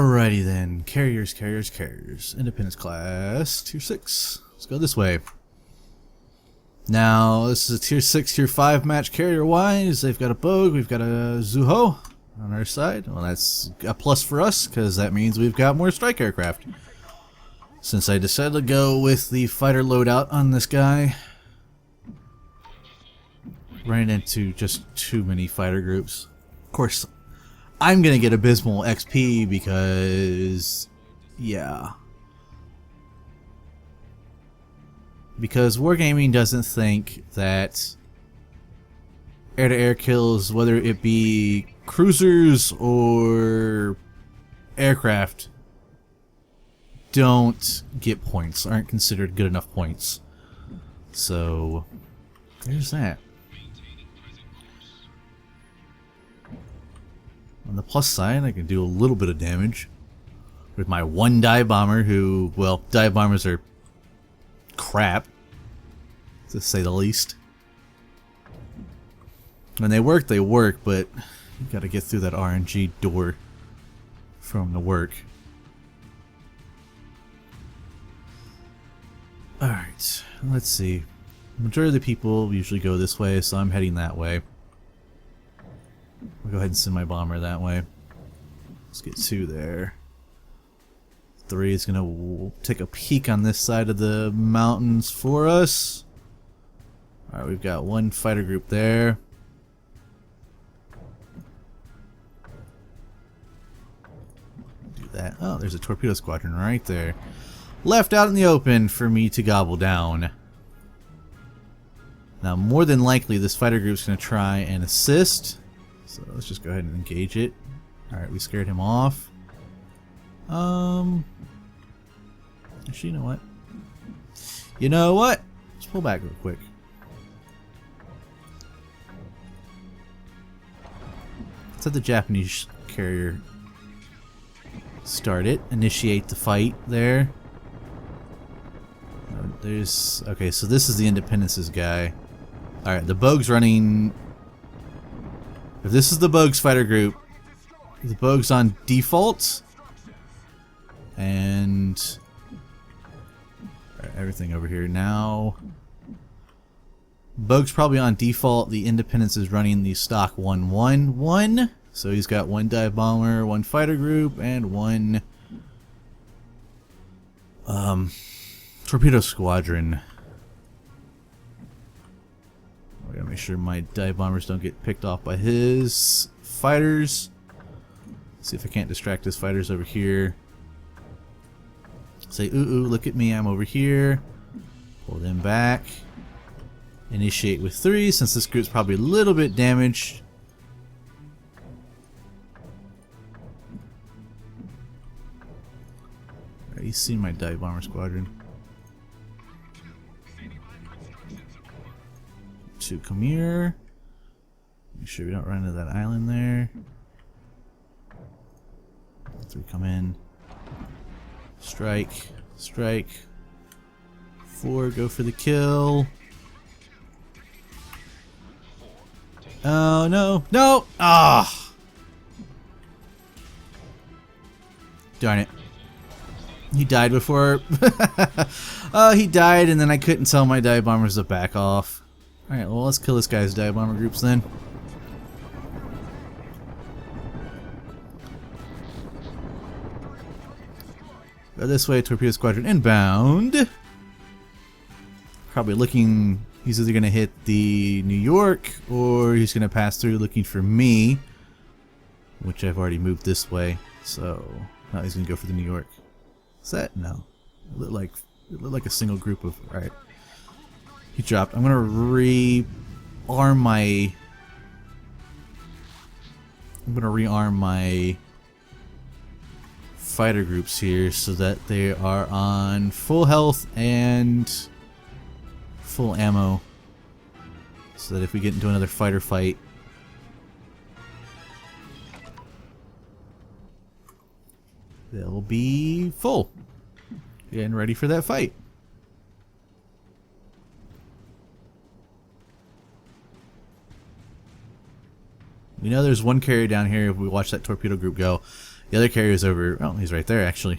Alrighty then, carriers. Independence class, tier 6. Let's go this way. Now, this is a tier 6, tier 5 match carrier-wise. They've got a Bogue, we've got a Zuho on our side. Well, that's a plus for us, because that means we've got more strike aircraft. Since I decided to go with the fighter loadout on this guy, ran into just too many fighter groups. Of course, I'm gonna get abysmal XP because, yeah. Because Wargaming doesn't think that air-to-air kills, whether it be cruisers or aircraft, don't get points, aren't considered good enough points. So, there's that. On the plus side, I can do a little bit of damage with my one dive bomber who, well, dive bombers are crap, to say the least. When they work, but you gotta get through that RNG door for them to work. Alright, let's see. The majority of the people usually go this way, so I'm heading that way. I'll go ahead and send my bomber that way. Let's get 2 there. 3 is gonna take a peek on this side of the mountains for us. Alright, we've got 1 fighter group there. Do that. Oh, there's a torpedo squadron right there. Left out in the open for me to gobble down. Now, more than likely, this fighter group's gonna try and assist. So let's just go ahead and engage it. Alright, we scared him off. Actually, you know what? Let's pull back real quick. Let's have the Japanese carrier start it. Initiate the fight there. Okay, so this is the Independence's guy. Alright, the Bogue's running. If this is the Bogue's fighter group, the Bogue's on default, and everything over here now. Bogue's probably on default. The Independence is running the stock 1-1-1, so he's got 1 dive bomber, 1 fighter group, and 1 torpedo squadron. I gotta make sure my dive bombers don't get picked off by his fighters. See if I can't distract his fighters over here. Say, ooh, look at me, I'm over here. Pull them back. Initiate with 3, since this group's probably a little bit damaged. Alright, you see my dive bomber squadron. 2 come here. Make sure we don't run into that island there. 3 come in. Strike. 4 go for the kill. Oh no. No! Ah! Darn it. He died before. He died and then I couldn't tell my dive bombers to back off. Alright, well, let's kill this guy's dive bomber groups then. Go this way, torpedo squadron inbound. Probably looking, he's either going to hit the New York or he's going to pass through looking for me, which I've already moved this way. So now he's going to go for the New York. Is that? No. It looked like a single group of. Alright. He dropped. I'm gonna rearm my fighter groups here so that they are on full health and full ammo, so that if we get into another fighter fight, they'll be full and ready for that fight. We know there's 1 carrier down here if we watch that torpedo group go. The other carrier's over. Oh, he's right there, actually.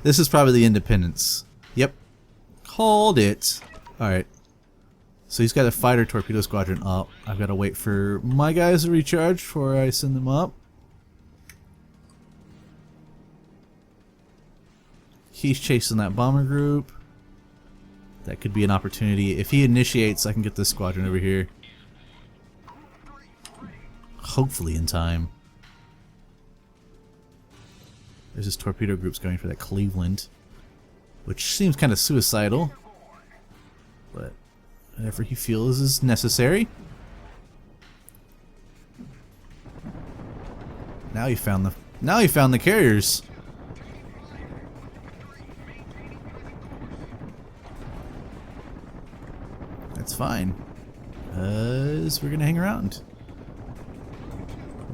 This is probably the Independence. Yep. Called it. Alright. So he's got a fighter torpedo squadron up. I've got to wait for my guys to recharge before I send them up. He's chasing that bomber group. That could be an opportunity. If he initiates, I can get this squadron over here. Hopefully in time. There's his torpedo groups going for that Cleveland, which seems kind of suicidal, but whatever he feels is necessary. Now he found the carriers. That's fine, because we're gonna hang around.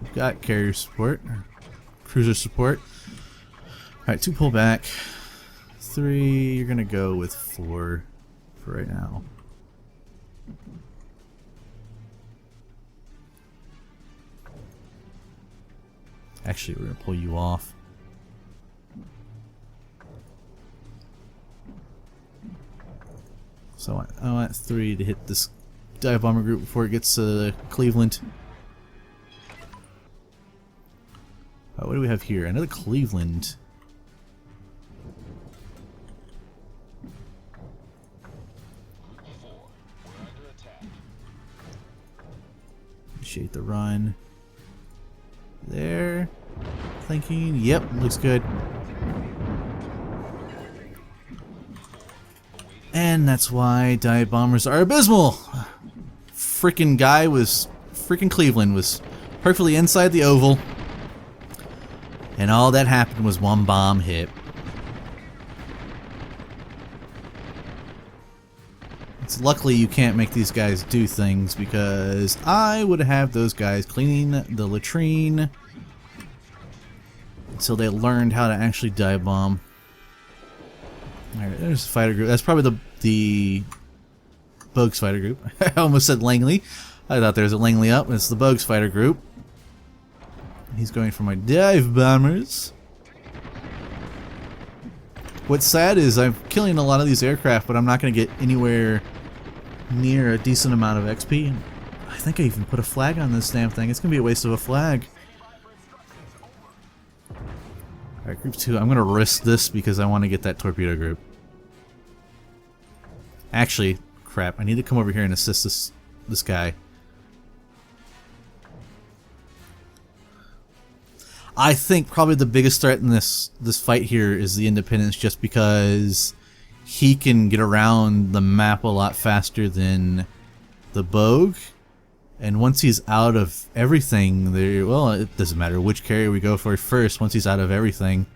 We've got carrier support, or cruiser support. Alright, 2 pull back. 3, you're gonna go with 4 for right now. Actually, we're gonna pull you off. So I want 3 to hit this dive bomber group before it gets to Cleveland. What do we have here? Another Cleveland. Initiate the run. There. Thinking. Yep, looks good. And that's why dive bombers are abysmal. Freaking Cleveland was perfectly inside the oval. And all that happened was 1 bomb hit. It's luckily you can't make these guys do things, because I would have those guys cleaning the latrine until they learned how to actually dive bomb. Alright, there's a fighter group. That's probably the Bogues fighter group. I almost said Langley. I thought there was a Langley up, but it's the Bogues fighter group. He's going for my dive bombers. What's sad is I'm killing a lot of these aircraft, but I'm not going to get anywhere near a decent amount of XP. I think I even put a flag on this damn thing. It's going to be a waste of a flag. Alright, group 2. I'm going to risk this because I want to get that torpedo group. Actually, crap. I need to come over here and assist this guy. I think probably the biggest threat in this fight here is the Independence, just because he can get around the map a lot faster than the Bogue. And once he's out of everything, well, it doesn't matter which carrier we go for first. Once he's out of everything,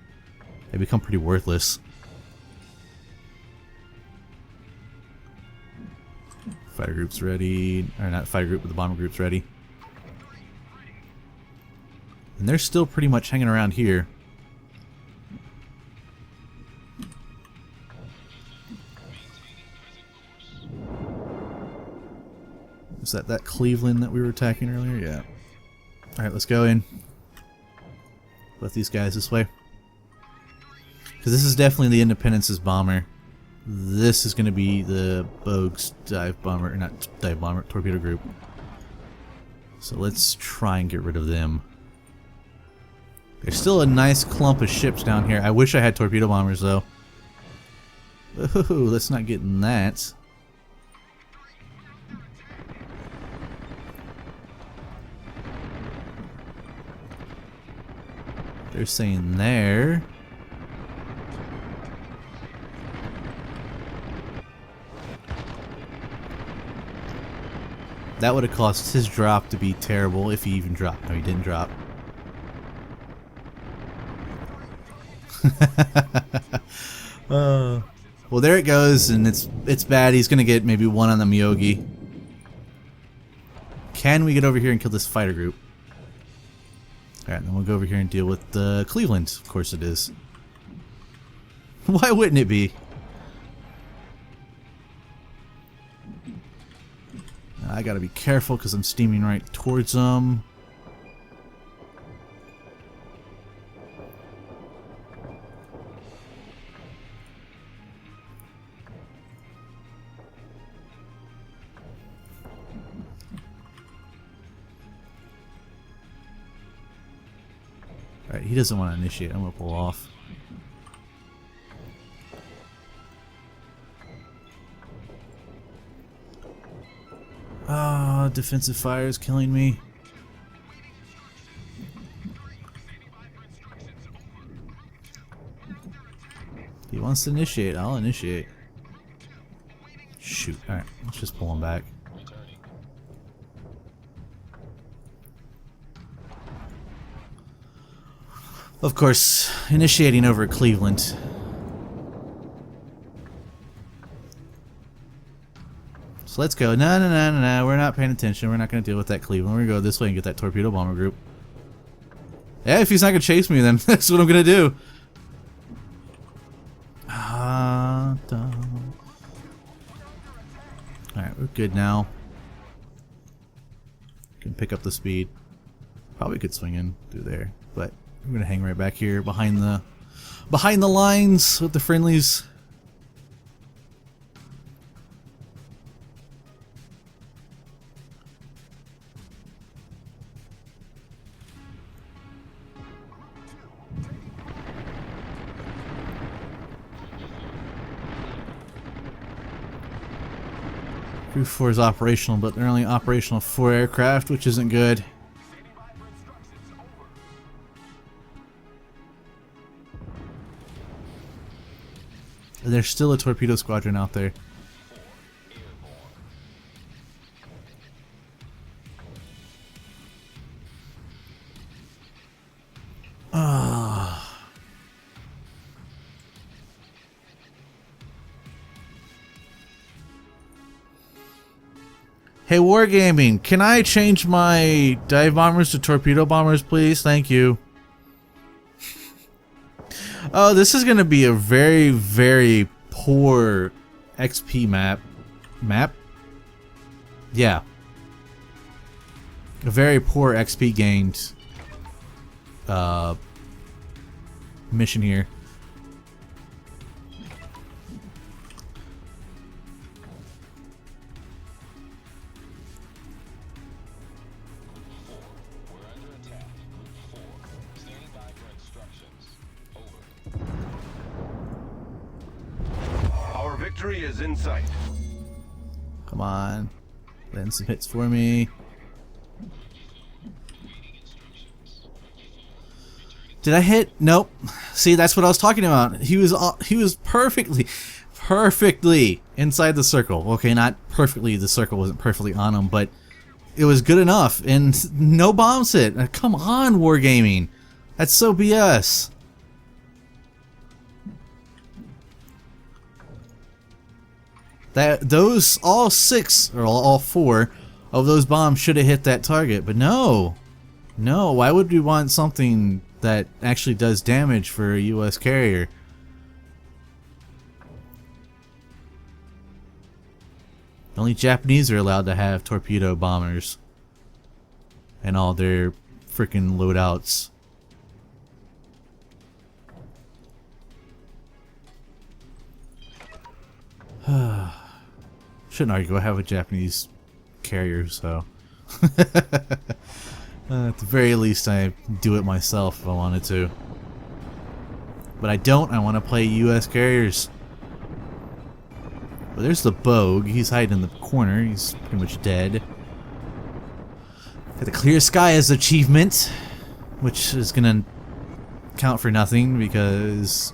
they become pretty worthless. Fighter group's ready. Or not fighter group, but the bomber group's ready. And they're still pretty much hanging around here. Is that Cleveland that we were attacking earlier? Yeah. Alright, let's go in. Let these guys this way. Because this is definitely the Independence's bomber. This is going to be the Bogues dive bomber, or not dive bomber, torpedo group. So let's try and get rid of them. There's still a nice clump of ships down here. I wish I had torpedo bombers, though. Ooh, let's not get in that. They're saying there. That would have caused his drop to be terrible if he even dropped. No, he didn't drop. Well, there it goes, and it's bad. He's gonna get maybe 1 on the Miyogi. Can we get over here and kill this fighter group? Alright, then we'll go over here and deal with Cleveland. Of course it is. Why wouldn't it be? I gotta be careful because I'm steaming right towards them. he doesn't want to initiate. I'm gonna pull off. Ah, defensive fire is killing me. If he wants to initiate, I'll initiate. Shoot. Alright, let's just pull him back. Of course, initiating over Cleveland. So let's go. No. We're not paying attention. We're not going to deal with that Cleveland. We're going to go this way and get that torpedo bomber group. Yeah, if he's not going to chase me, then that's what I'm going to do. Alright, we're good now. Can pick up the speed. Probably could swing in through there, but I'm gonna hang right back here behind the lines with the friendlies. Crew 4 is operational, but they're only operational 4 aircraft, which isn't good. And there's still a torpedo squadron out there. Hey, Wargaming, can I change my dive bombers to torpedo bombers, please? Thank you. Oh, this is going to be a very, very poor XP map. Yeah. A very poor XP gained mission here. Victory is in sight. Come on. Land some hits for me. Did I hit? Nope. See, that's what I was talking about. He was perfectly inside the circle. Okay, not perfectly, the circle wasn't perfectly on him, but it was good enough, and no bombs hit. Come on, Wargaming. That's so BS. Those all 6 or all 4 of those bombs should have hit that target, but no. Why would we want something that actually does damage for a U.S. carrier? Only Japanese are allowed to have torpedo bombers and all their freaking loadouts. Shouldn't argue. I have a Japanese carrier, so at the very least I do it myself if I wanted to. But I don't. I want to play U.S. carriers. But there's the Bogue. He's hiding in the corner. He's pretty much dead. Got the clear sky as achievement, which is gonna count for nothing because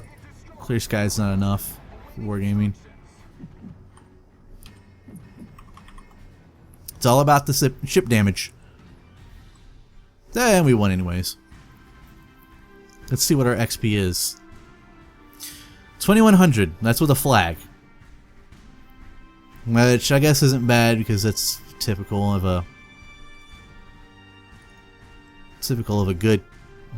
clear sky is not enough for wargaming. It's all about the ship damage. And we won anyways. Let's see what our XP is. 2100. That's with a flag. Which I guess isn't bad because that's typical of a good,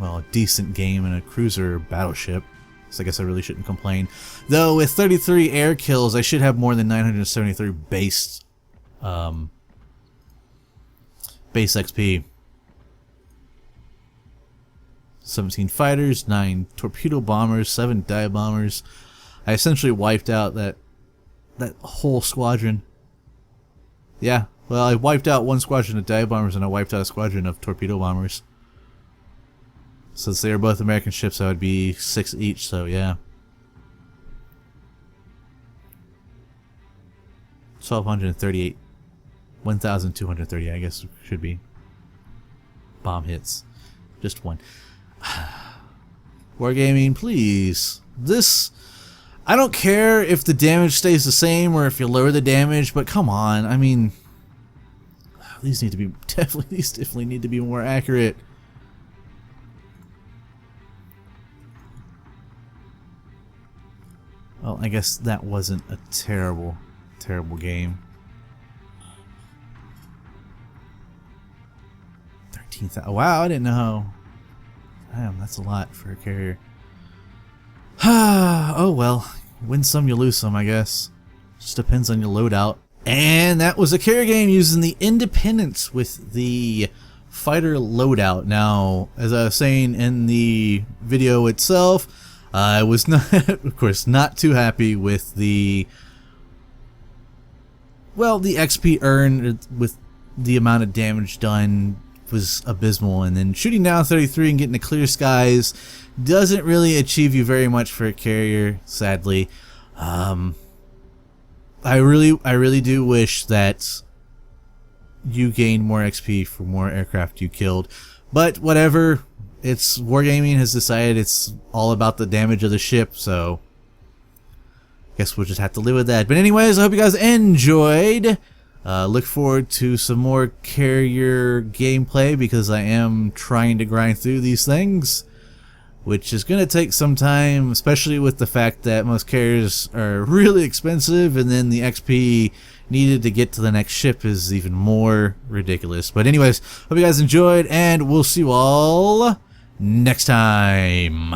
well, a decent game in a cruiser battleship. So I guess I really shouldn't complain. Though with 33 air kills, I should have more than 973 base XP. 17 fighters, 9 torpedo bombers, 7 dive bombers. I essentially wiped out that whole squadron. Yeah, well, I wiped out one squadron of dive bombers and I wiped out a squadron of torpedo bombers. Since they are both American ships, that would be 6 each, so yeah. 1,238. 1,230, I guess, should be. Bomb hits. Just one. Wargaming, please. This... I don't care if the damage stays the same or if you lower the damage, but come on, I mean... These need to be... These definitely need to be more accurate. Well, I guess that wasn't a terrible game. 13,000. Wow, I didn't know. Damn, that's a lot for a carrier. Oh well, win some, you lose some, I guess. Just depends on your loadout. And that was a carrier game using the Independence with the fighter loadout. Now, as I was saying in the video itself, I was not, of course, not too happy with the, well, the XP earned with the amount of damage done was abysmal, and then shooting down 33 and getting to clear skies doesn't really achieve you very much for a carrier, sadly. I really do wish that you gained more XP for more aircraft you killed, but whatever. It's Wargaming has decided it's all about the damage of the ship, so guess we'll just have to live with that. But anyways, I hope you guys enjoyed. Look forward to some more carrier gameplay because I am trying to grind through these things, which is going to take some time, especially with the fact that most carriers are really expensive, and then the XP needed to get to the next ship is even more ridiculous. But anyways, hope you guys enjoyed, and we'll see you all next time.